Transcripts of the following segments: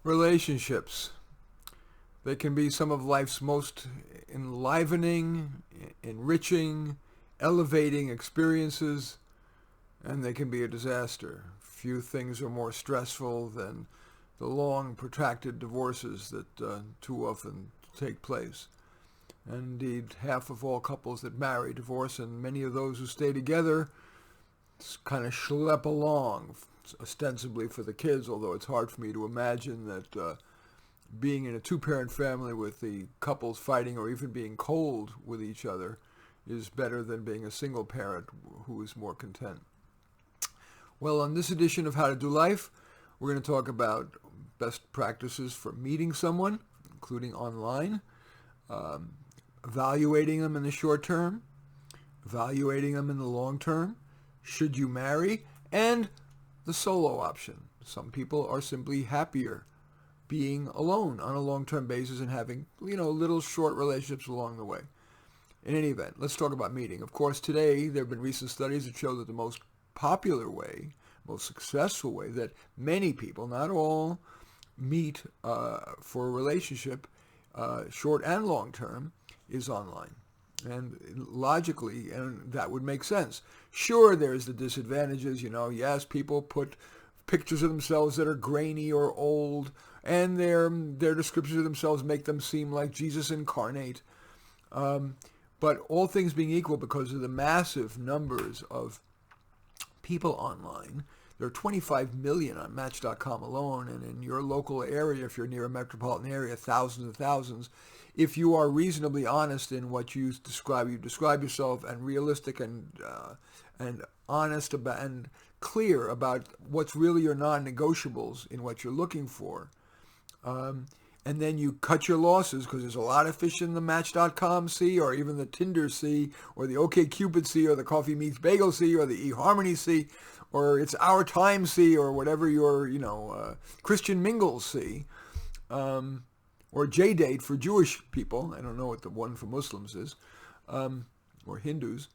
Relationships. They can be some of life's most enlivening, enriching, elevating experiences, and they can be a disaster. Few things are more stressful than the long, protracted divorces that too often take place. And indeed, half of all couples that marry divorce, and many of those who stay together kind of schlep along, ostensibly for the kids, although it's hard for me to imagine that being in a two-parent family with the couples fighting or even being cold with each other is better than being a single parent who is more content. Well, on this edition of How to Do Life, we're going to talk about best practices for meeting someone, including online, evaluating them in the short term, evaluating them in the long term, should you marry, and the solo option. Some people are simply happier being alone on a long-term basis and having, little short relationships along the way. In any event, let's talk about meeting. Of course, today there have been recent studies that show that the most popular way, most successful way that many people, not all, meet for a relationship, short and long term, is online. And logically, and that would make sense. Sure, there's the disadvantages, yes, people put pictures of themselves that are grainy or old, and their descriptions of themselves make them seem like Jesus incarnate. But all things being equal, because of the massive numbers of people online, there are 25 million on Match.com alone, and in your local area, if you're near a metropolitan area, thousands and thousands. If you are reasonably honest in what you describe yourself, and realistic and honest about and clear about what's really your non-negotiables in what you're looking for, and then you cut your losses, because there's a lot of fish in the Match.com sea, or even the Tinder sea, or the OkCupid sea, or the Coffee Meets Bagel sea, or the eHarmony sea, or it's Our Time sea, or whatever your Christian Mingles sea, or J-Date for Jewish people. I don't know what the one for Muslims is, or Hindus.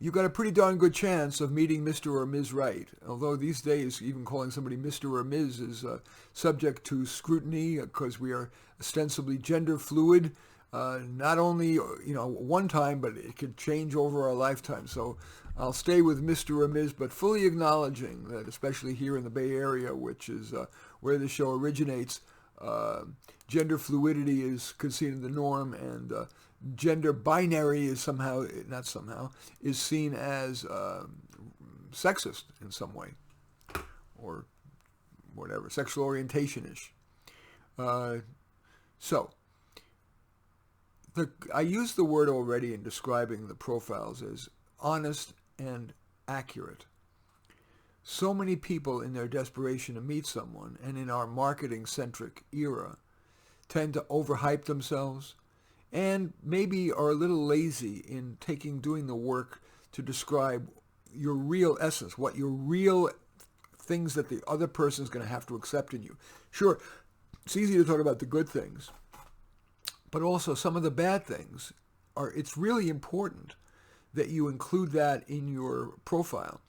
You've got a pretty darn good chance of meeting Mr. or Ms. Right. Although these days, even calling somebody Mr. or Ms. is subject to scrutiny, because we are ostensibly gender fluid. Not only, one time, but it could change over our lifetime. So I'll stay with Mr. or Ms., but fully acknowledging that, especially here in the Bay Area, which is where the show originates, gender fluidity is considered the norm, and gender binary is is seen as sexist in some way, or whatever, sexual orientation-ish. I used the word already in describing the profiles as honest and accurate. So many people, in their desperation to meet someone, and in our marketing-centric era, tend to overhype themselves, and maybe are a little lazy in doing the work to describe your real essence, what your real things that the other person is going to have to accept in you. Sure, it's easy to talk about the good things, but also some of the bad things it's really important that you include that in your profile.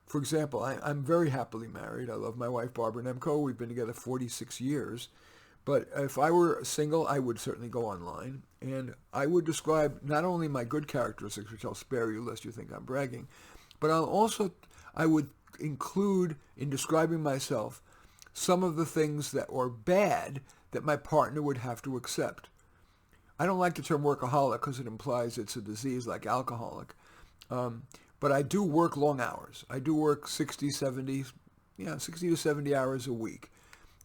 For example, I'm very happily married. I love my wife, Barbara Nemko. We've been together 46 years. But if I were single, I would certainly go online, and I would describe not only my good characteristics, which I'll spare you lest you think I'm bragging, but I would include in describing myself some of the things that are bad that my partner would have to accept. I don't like the term workaholic because it implies it's a disease like alcoholic. But I do work long hours. I do work 60 to 70 hours a week.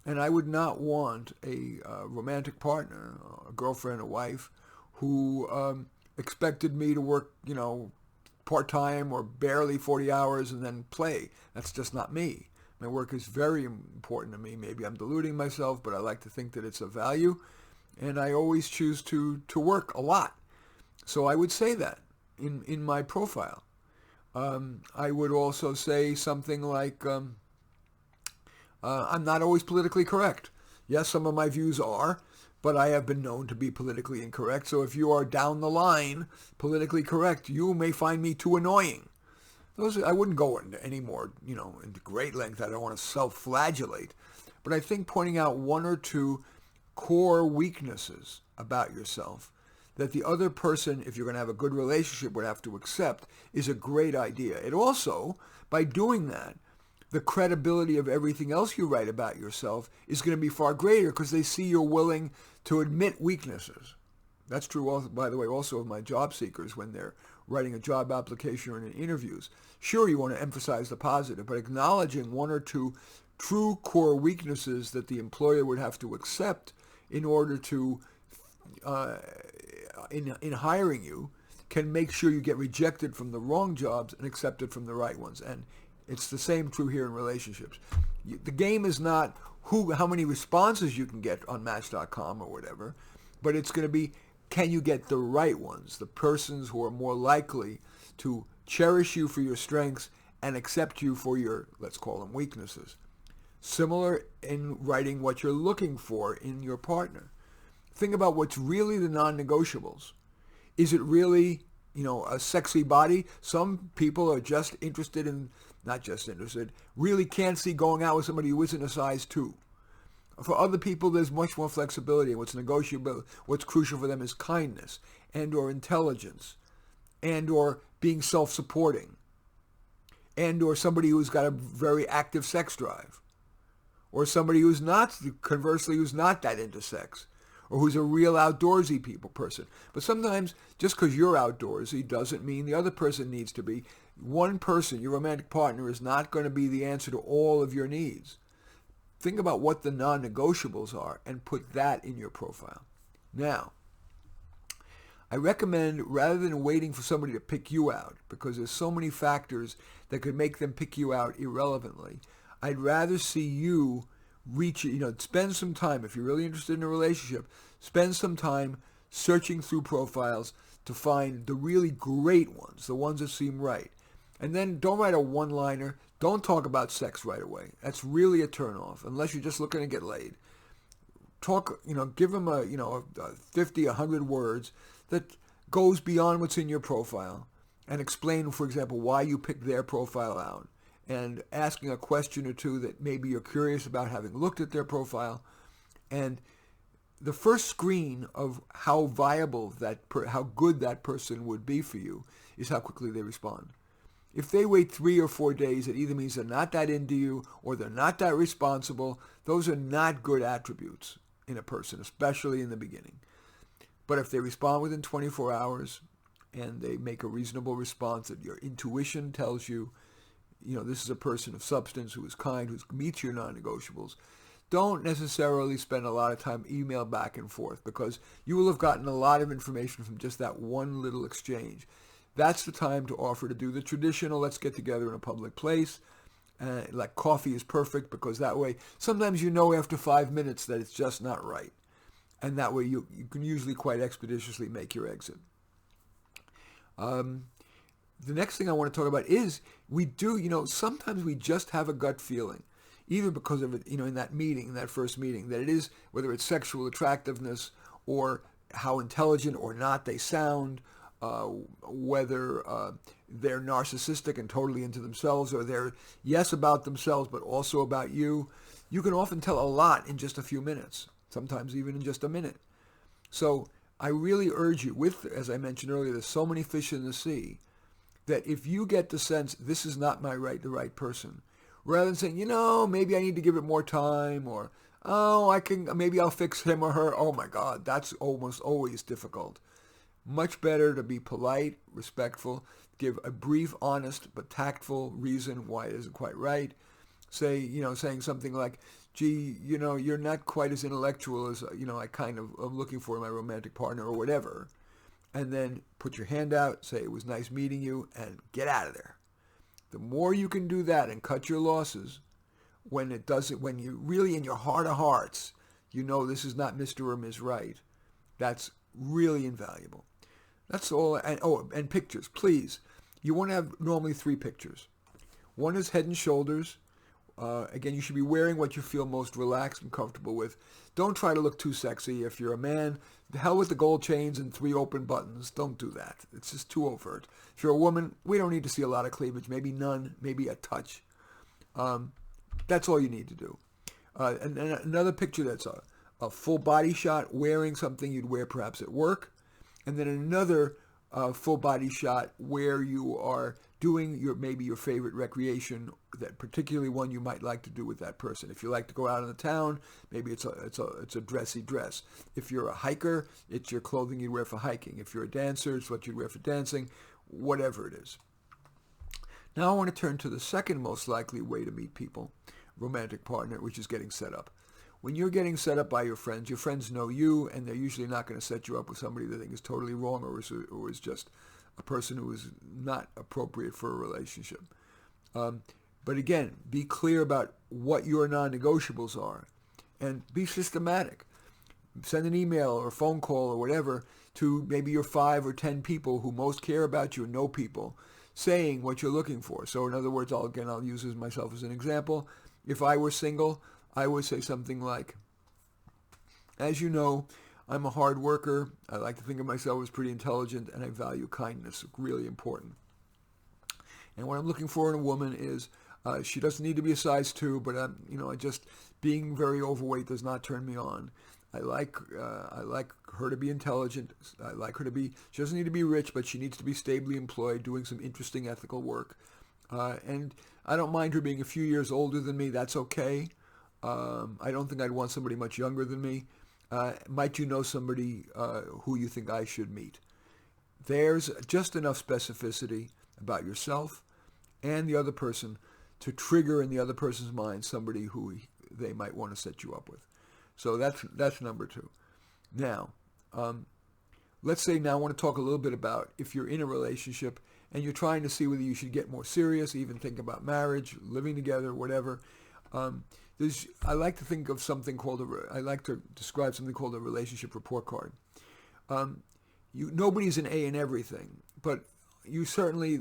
And I would not want a romantic partner, a girlfriend, a wife, who expected me to work, part-time or barely 40 hours and then play. That's just not me. My work is very important to me. Maybe I'm deluding myself, but I like to think that it's of value. And I always choose to work a lot. So I would say that in my profile. I would also say something like, I'm not always politically correct. Yes, some of my views are, but I have been known to be politically incorrect. So if you are down the line politically correct, you may find me too annoying. I wouldn't go into any more, into great length. I don't want to self-flagellate. but I think pointing out one or two core weaknesses about yourself that the other person, if you're going to have a good relationship, would have to accept is a great idea. It also, by doing that, the credibility of everything else you write about yourself is going to be far greater because they see you're willing to admit weaknesses. That's true, also, by the way, also of my job seekers when they're writing a job application or in interviews. Sure, you want to emphasize the positive, but acknowledging one or two true core weaknesses that the employer would have to accept in order to, in hiring you, can make sure you get rejected from the wrong jobs and accepted from the right ones. And it's the same true here in relationships. The game is not how many responses you can get on Match.com or whatever, but it's going to be, can you get the right ones, the persons who are more likely to cherish you for your strengths and accept you for your, let's call them, weaknesses. Similar in writing what you're looking for in your partner. Think about what's really the non-negotiables. Is it really, a sexy body? Some people are just interested in, not just interested, really can't see going out with somebody who isn't a size 2. For other people, there's much more flexibility. What's negotiable, what's crucial for them is kindness and or intelligence and or being self-supporting and or somebody who's got a very active sex drive or somebody who's not, conversely, who's not that into sex or who's a real outdoorsy person. But sometimes just because you're outdoorsy doesn't mean the other person needs to be. One person, your romantic partner, is not going to be the answer to all of your needs. Think about what the non-negotiables are and put that in your profile. Now, I recommend, rather than waiting for somebody to pick you out, because there's so many factors that could make them pick you out irrelevantly, I'd rather see you spend some time, if you're really interested in a relationship, spend some time searching through profiles to find the really great ones, the ones that seem right. And then don't write a one-liner. Don't talk about sex right away. That's really a turnoff, unless you're just looking to get laid. Give them a 50, 100 words that goes beyond what's in your profile and explain, for example, why you picked their profile out and asking a question or two that maybe you're curious about having looked at their profile. And the first screen of how viable how good that person would be for you is how quickly they respond. If they wait 3 or 4 days, it either means they're not that into you or they're not that responsible. Those are not good attributes in a person, especially in the beginning. But if they respond within 24 hours and they make a reasonable response that your intuition tells you, this is a person of substance who is kind, who meets your non-negotiables, don't necessarily spend a lot of time email back and forth because you will have gotten a lot of information from just that one little exchange. That's the time to offer to do the traditional, let's get together in a public place. Like coffee is perfect because that way, sometimes after 5 minutes that it's just not right. And that way you can usually quite expeditiously make your exit. The next thing I want to talk about is sometimes we just have a gut feeling, either because of it, in that first meeting, that it is, whether it's sexual attractiveness or how intelligent or not they sound, whether they're narcissistic and totally into themselves, or they're yes about themselves but also about you. You can often tell a lot in just a few minutes, sometimes even in just a minute. So I really urge you, as I mentioned earlier, there's so many fish in the sea, that if you get the sense this is not the right person, rather than saying, maybe I need to give it more time, or maybe I'll fix him or her. Oh my God, that's almost always difficult. Much better to be polite, respectful, give a brief, honest, but tactful reason why it isn't quite right. Saying something like, gee, you're not quite as intellectual as, I kind of am looking for in my romantic partner or whatever. And then put your hand out, say it was nice meeting you, and get out of there. The more you can do that and cut your losses, when you really in your heart of hearts, this is not Mr. or Ms. Right, that's really invaluable. That's all. And pictures, please. You want to have normally 3 pictures. One is head and shoulders. Again, you should be wearing what you feel most relaxed and comfortable with. Don't try to look too sexy. If you're a man, the hell with the gold chains and 3 open buttons. Don't do that. It's just too overt. If you're a woman, we don't need to see a lot of cleavage. Maybe none. Maybe a touch. That's all you need to do. And another picture that's a full body shot wearing something you'd wear perhaps at work. And then another full body shot where you are doing maybe your favorite recreation, that particularly one you might like to do with that person. If you like to go out in the town, maybe it's a dressy dress. If you're a hiker, it's your clothing you'd wear for hiking. If you're a dancer, it's what you'd wear for dancing, whatever it is. Now I want to turn to the second most likely way to meet people, romantic partner, which is getting set up. When you're getting set up by your friends know you, and they're usually not going to set you up with somebody they think is totally wrong or is just a person who is not appropriate for a relationship. But again, be clear about what your non-negotiables are and be systematic. Send an email or a phone call or whatever to maybe your 5 or 10 people who most care about you and know people, saying what you're looking for. So in other words, I'll use myself as an example. If I were single, I would say something like, as you know, I'm a hard worker. I like to think of myself as pretty intelligent, and I value kindness, really important. And what I'm looking for in a woman is she doesn't need to be a size 2, but being very overweight does not turn me on. I like her to be intelligent. I like her to be. She doesn't need to be rich, but she needs to be stably employed, doing some interesting ethical work. And I don't mind her being a few years older than me. That's okay. I don't think I'd want somebody much younger than me. Might you know somebody who you think I should meet? There's just enough specificity about yourself and the other person to trigger in the other person's mind somebody who they might want to set you up with. So that's number 2. Now, let's say now I want to talk a little bit about if you're in a relationship and you're trying to see whether you should get more serious, even think about marriage, living together, whatever. I like to think of I like to describe something called a relationship report card. Nobody's an A in everything, but you certainly,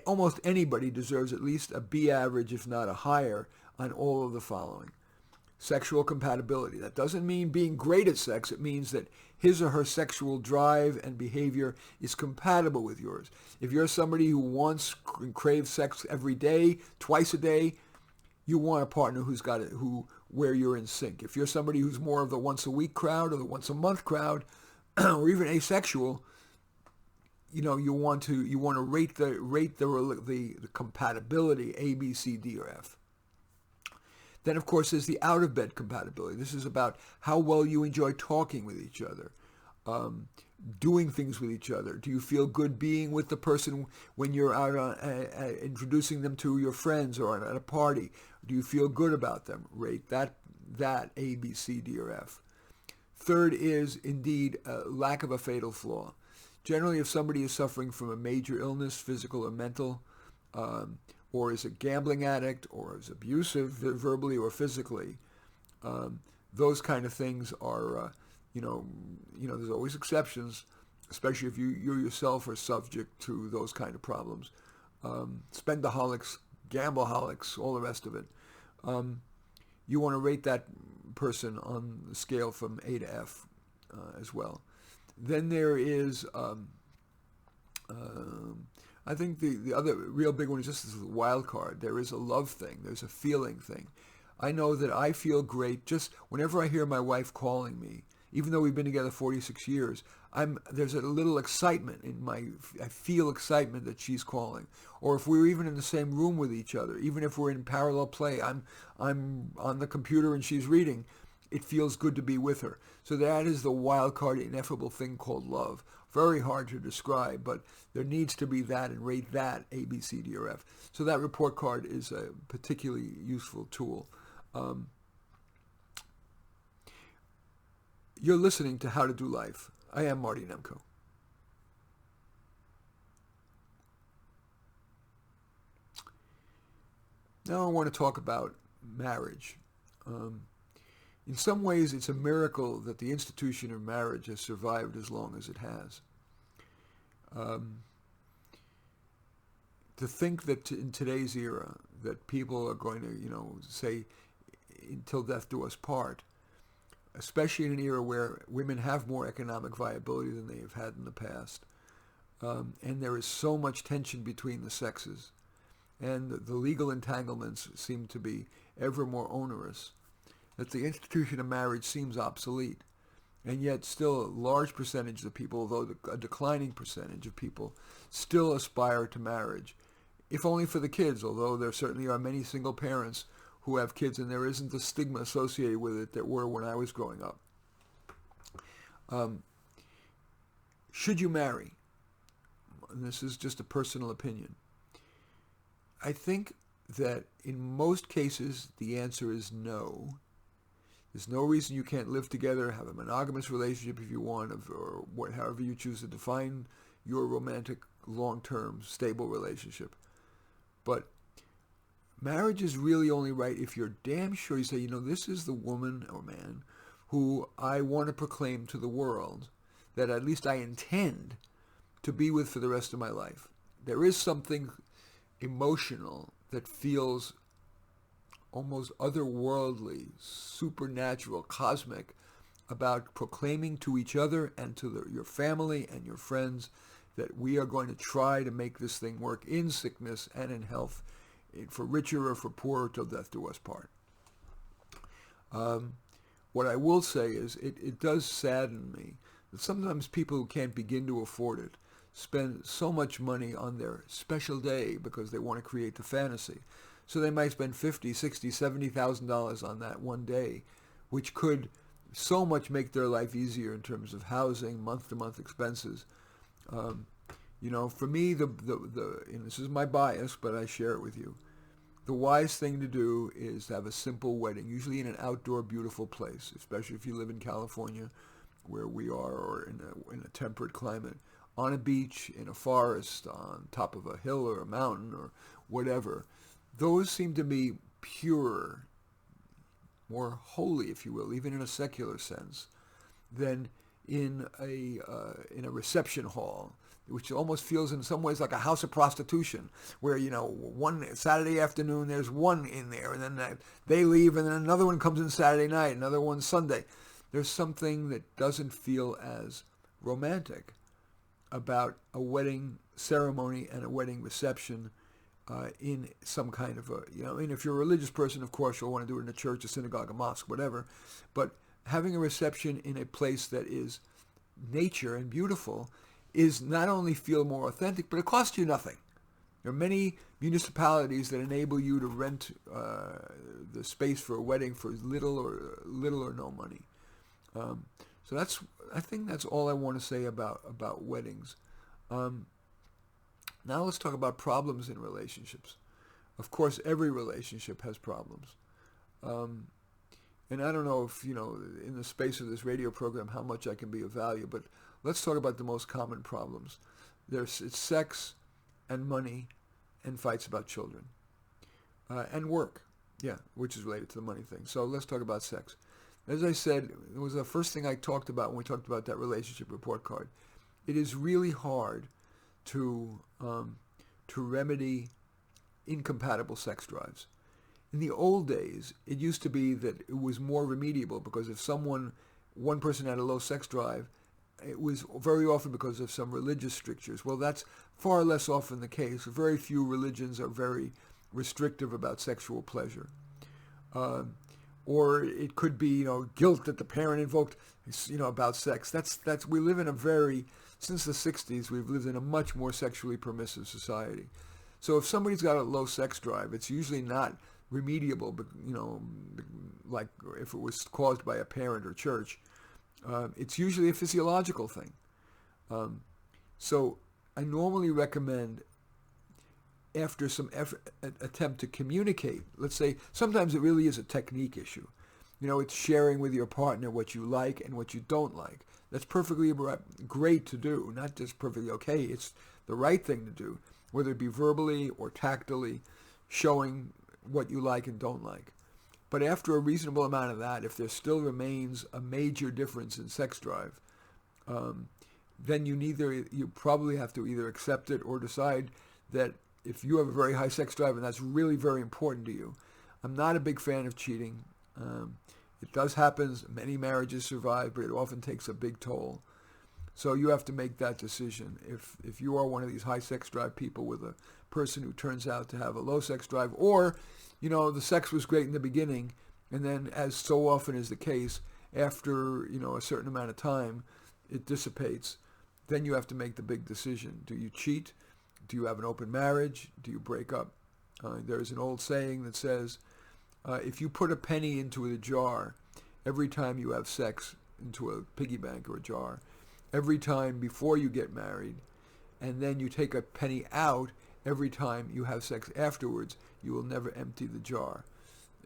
almost anybody deserves at least a B average, if not a higher, on all of the following. Sexual compatibility. That doesn't mean being great at sex. It means that his or her sexual drive and behavior is compatible with yours. If you're somebody who wants and craves sex every day, twice a day, you want a partner where you're in sync. If you're somebody who's more of the once a week crowd or the once a month crowd, or even asexual, you want to rate the compatibility A, B, C, D, or F. Then, of course, there's the out-of-bed compatibility. This is about how well you enjoy talking with each other, doing things with each other. Do you feel good being with the person when you're out introducing them to your friends or at a party? Do you feel good about them? Rate that A, B, C, D, or F. Third is, indeed, lack of a fatal flaw. Generally, if somebody is suffering from a major illness, physical or mental, or is a gambling addict, or is abusive verbally or physically, those kind of things are, there's always exceptions, especially if you yourself are subject to those kind of problems. Spendaholics, gambleaholics, all the rest of it. You want to rate that person on the scale from A to F as well. Then there is, I think the other real big one is just this wild card. There is a love thing. There's a feeling thing. I know that I feel great just whenever I hear my wife calling me, even though we've been together 46 years, there's a little excitement I feel excitement that she's calling. Or if we're even in the same room with each other, even if we're in parallel play, I'm on the computer and she's reading, it feels good to be with her. So that is the wild card, ineffable thing called love. Very hard to describe, but there needs to be that, and rate that A, B, C, D, or F. So that report card is a particularly useful tool. You're listening to How to Do Life. I am Marty Nemko. Now I want to talk about marriage. In some ways, it's a miracle that the institution of marriage has survived as long as it has. To think that in today's era, that people are going to, say, until death do us part, especially in an era where women have more economic viability than they have had in the past, and there is so much tension between the sexes, and the legal entanglements seem to be ever more onerous, that the institution of marriage seems obsolete. And yet still a large percentage of people, although a declining percentage of people, still aspire to marriage, if only for the kids, although there certainly are many single parents who have kids, and there isn't the stigma associated with it that were when I was growing up. Should you marry? And this is just a personal opinion. I think that in most cases the answer is no. There's no reason you can't live together, have a monogamous relationship if you want, or however you choose to define your romantic, long-term, stable relationship. But marriage is really only right if you're damn sure you say, this is the woman or man who I want to proclaim to the world, that at least I intend to be with for the rest of my life. There is something emotional that feels almost otherworldly, supernatural, cosmic about proclaiming to each other and to your family and your friends that we are going to try to make this thing work in sickness and in health, for richer or for poorer, till death do us part. What I will say is it does sadden me that sometimes people who can't begin to afford it spend so much money on their special day because they want to create the fantasy. So they might spend $50,000, $60,000, $70,000 on that one day, which could so much make their life easier in terms of housing, month-to-month expenses. For me, and this is my bias, but I share it with you. The wise thing to do is to have a simple wedding, usually in an outdoor, beautiful place, especially if you live in California, where we are, or in a temperate climate, on a beach, in a forest, on top of a hill or a mountain or whatever. Those seem to be purer, more holy, if you will, even in a secular sense, than in a reception hall, which almost feels in some ways like a house of prostitution, where, one Saturday afternoon there's one in there, and then they leave, and then another one comes in Saturday night, another one Sunday. There's something that doesn't feel as romantic about a wedding ceremony and a wedding reception in some kind of if you're a religious person, of course, you'll want to do it in a church, a synagogue, a mosque, whatever. But having a reception in a place that is nature and beautiful is not only feel more authentic, but it costs you nothing. There are many municipalities that enable you to rent the space for a wedding for little or no money. So I think that's all I want to say about weddings. Now let's talk about problems in relationships. Of course, every relationship has problems. And I don't know if, in the space of this radio program, how much I can be of value, but let's talk about the most common problems. It's sex and money and fights about children. And work, which is related to the money thing. So let's talk about sex. As I said, it was the first thing I talked about when we talked about that relationship report card. It is really hard to remedy incompatible sex drives. In the old days, it used to be that it was more remediable because if one person had a low sex drive, it was very often because of some religious strictures. Well, that's far less often the case. Very few religions are very restrictive about sexual pleasure. Or it could be, guilt that the parent invoked, about sex. We live in since the 60s, we've lived in a much more sexually permissive society. So if somebody's got a low sex drive, it's usually not remediable, but, like if it was caused by a parent or church. It's usually a physiological thing. So I normally recommend, after some attempt to communicate, let's say sometimes it really is a technique issue. It's sharing with your partner what you like and what you don't like. That's perfectly great to do, not just perfectly okay. It's the right thing to do, whether it be verbally or tactily, showing what you like and don't like. But after a reasonable amount of that, if there still remains a major difference in sex drive, then you probably have to either accept it or decide that if you have a very high sex drive and that's really very important to you. I'm not a big fan of cheating. It does happen. Many marriages survive, but it often takes a big toll. So you have to make that decision. If you are one of these high sex drive people with a person who turns out to have a low sex drive, or the sex was great in the beginning, and then, as so often is the case, after, a certain amount of time, it dissipates. Then you have to make the big decision. Do you cheat? Do you have an open marriage? Do you break up? There's an old saying that says, if you put a penny into a jar every time you have sex, into a piggy bank or a jar, every time before you get married, and then you take a penny out every time you have sex afterwards, you will never empty the jar.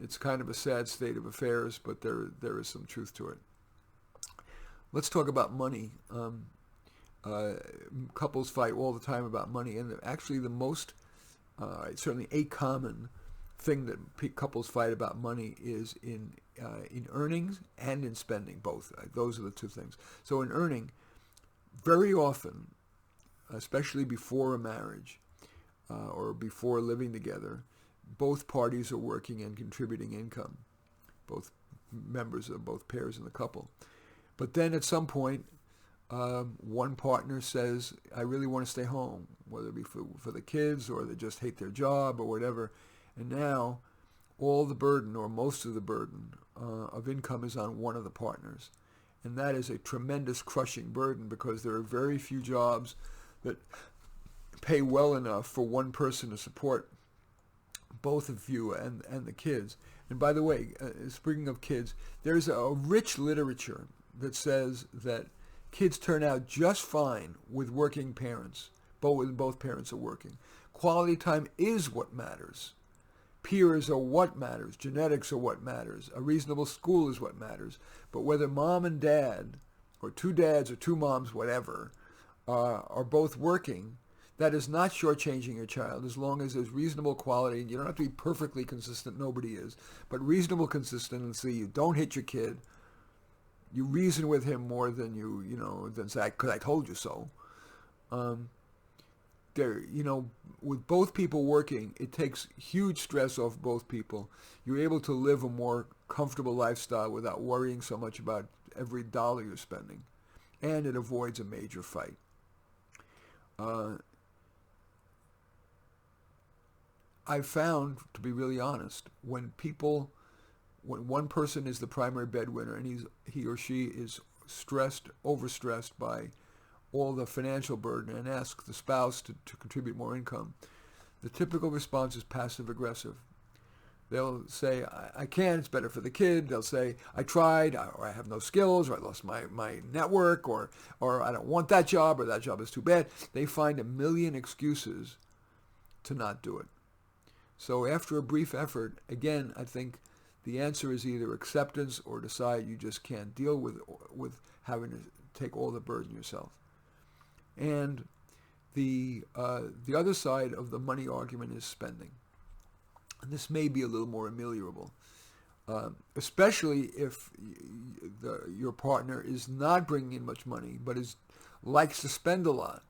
It's kind of a sad state of affairs, but there is some truth to it. Let's talk about money. Couples fight all the time about money, and actually the most, certainly a common thing that couples fight about money is in earnings and in spending, both. Those are the two things. So in earning, very often, especially before a marriage or before living together, both parties are working and contributing income, both members of both pairs in the couple. But then at some point, one partner says, I really want to stay home, whether it be for the kids or they just hate their job or whatever. And now all the burden, or most of the burden of income, is on one of the partners. And that is a tremendous crushing burden, because there are very few jobs that pay well enough for one person to support both of you and the kids. And by the way, speaking of kids, there's a rich literature that says that kids turn out just fine with working parents, when both parents are working. Quality time is what matters. Peers are what matters. Genetics are what matters. A reasonable school is what matters. But whether mom and dad, or two dads or two moms, whatever, are both working, that is not shortchanging your child, as long as there's reasonable quality. And you don't have to be perfectly consistent. Nobody is. But reasonable consistency. You don't hit your kid. You reason with him more than than say, because I told you so. With both people working, it takes huge stress off both people. You're able to live a more comfortable lifestyle without worrying so much about every dollar you're spending. And it avoids a major fight. I've found, to be really honest, when one person is the primary breadwinner and he or she is overstressed by all the financial burden, and ask the spouse to contribute more income, the typical response is passive aggressive. They'll say, I can't, it's better for the kid. They'll say, I tried, or I have no skills, or I lost my network, or I don't want that job, or that job is too bad. They find a million excuses to not do it. So after a brief effort, again, I think the answer is either acceptance or decide you just can't deal with having to take all the burden yourself. And the other side of the money argument is spending. And this may be a little more ameliorable, especially if your partner is not bringing in much money, but likes to spend a lot.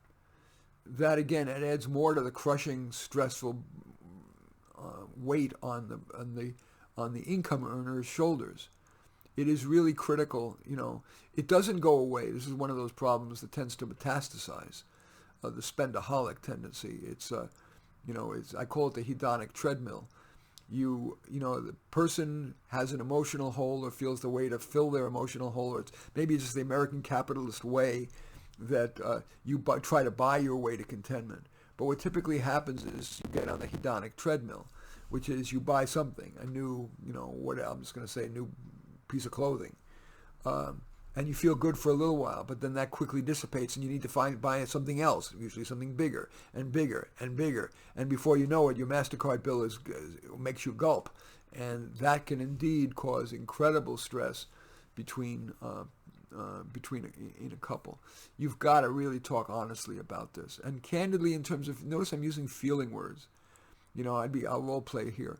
That, again, it adds more to the crushing, stressful weight on the income earner's shoulders. It is really critical. It doesn't go away. This is one of those problems that tends to metastasize, the spendaholic tendency. It's I call it the hedonic treadmill. The person has an emotional hole, or feels the way to fill their emotional hole, or maybe it's just the American capitalist way that you try to buy your way to contentment. But what typically happens is you get on the hedonic treadmill, which is you buy something, a new, I'm just going to say a new piece of clothing, and you feel good for a little while, but then that quickly dissipates, and you need to buy something else, usually something bigger and bigger and bigger, and before you know it, your MasterCard bill makes you gulp, and that can indeed cause incredible stress between in a couple. You've got to really talk honestly about this, and candidly, in terms of, notice I'm using feeling words. I'll role play here.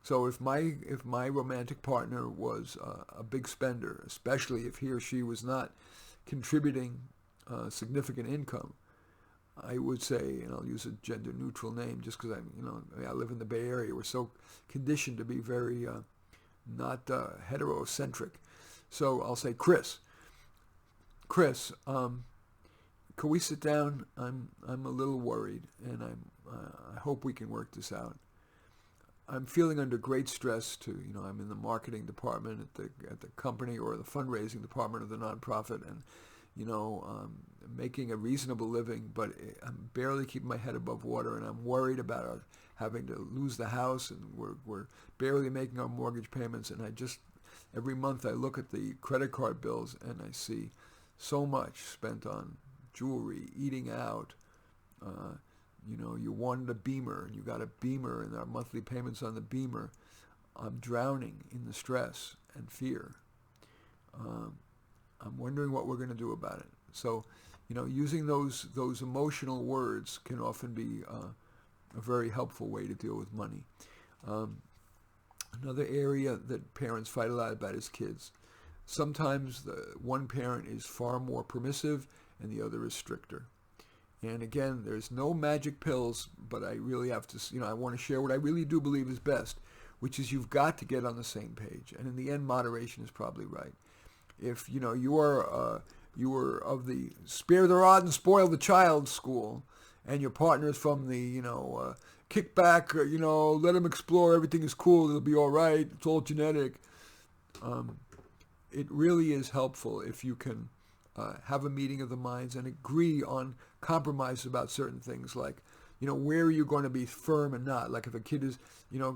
So if my romantic partner was a big spender, especially if he or she was not contributing significant income, I would say, and I'll use a gender neutral name just because I live in the Bay Area. We're so conditioned to be very not heterocentric. So I'll say, Chris, could we sit down? I'm a little worried, and I hope we can work this out. I'm feeling under great stress to, I'm in the marketing department at the company or the fundraising department of the nonprofit, and making a reasonable living, but I'm barely keeping my head above water, and I'm worried about having to lose the house, and we're barely making our mortgage payments, and every month I look at the credit card bills and I see so much spent on jewelry, eating out. You wanted a Beamer and you got a Beamer, and our monthly payments on the Beamer. I'm drowning in the stress and fear. I'm wondering what we're going to do about it. So, using those emotional words can often be a very helpful way to deal with money. Another area that parents fight a lot about is kids. Sometimes the one parent is far more permissive and the other is stricter. And again, there's no magic pills, but I really have to, I want to share what I really do believe is best, which is you've got to get on the same page. And in the end, moderation is probably right. If, you are of the spare the rod and spoil the child school, and your partner is from the, kick back, let them explore, everything is cool, it'll be all right, it's all genetic. It really is helpful if you can have a meeting of the minds and agree on compromises about certain things, like, where are you going to be firm and not? Like if a kid is,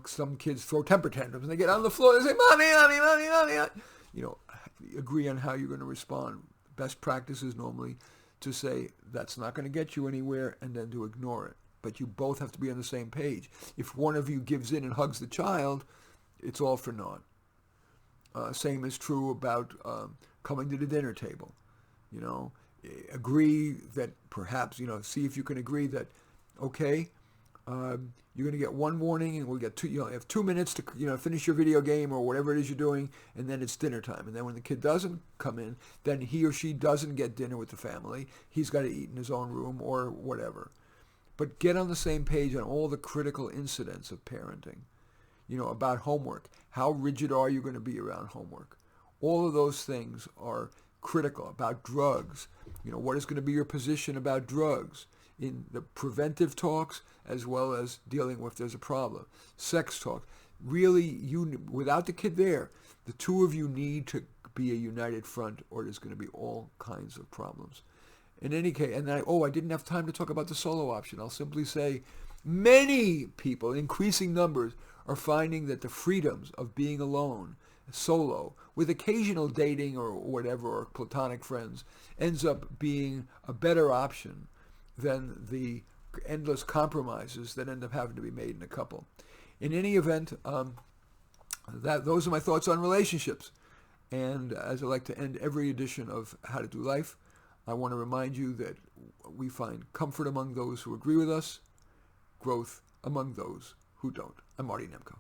some kids throw temper tantrums and they get on the floor and say, mommy, mommy, mommy, mommy. Agree on how you're going to respond. Best practice is normally to say, that's not going to get you anywhere, and then to ignore it. But you both have to be on the same page. If one of you gives in and hugs the child, it's all for naught. Same is true about coming to the dinner table. Agree that perhaps, see if you can agree that, okay, you're going to get one warning, and we'll get two, you have 2 minutes to, finish your video game or whatever it is you're doing, and then it's dinner time. And then when the kid doesn't come in, then he or she doesn't get dinner with the family. He's got to eat in his own room or whatever. But get on the same page on all the critical incidents of parenting. About homework. How rigid are you going to be around homework? All of those things are critical. About drugs. What is going to be your position about drugs in the preventive talks as well as dealing with if there's a problem. Sex talk. Really, without the kid there, the two of you need to be a united front, or there's going to be all kinds of problems. In any case, and I didn't have time to talk about the solo option. I'll simply say many people, increasing numbers, are finding that the freedoms of being alone, solo, with occasional dating or whatever, or platonic friends, ends up being a better option than the endless compromises that end up having to be made in a couple. In any event, those are my thoughts on relationships. And as I like to end every edition of How to Do Life, I want to remind you that we find comfort among those who agree with us, growth among those who don't. I'm Marty Nemko.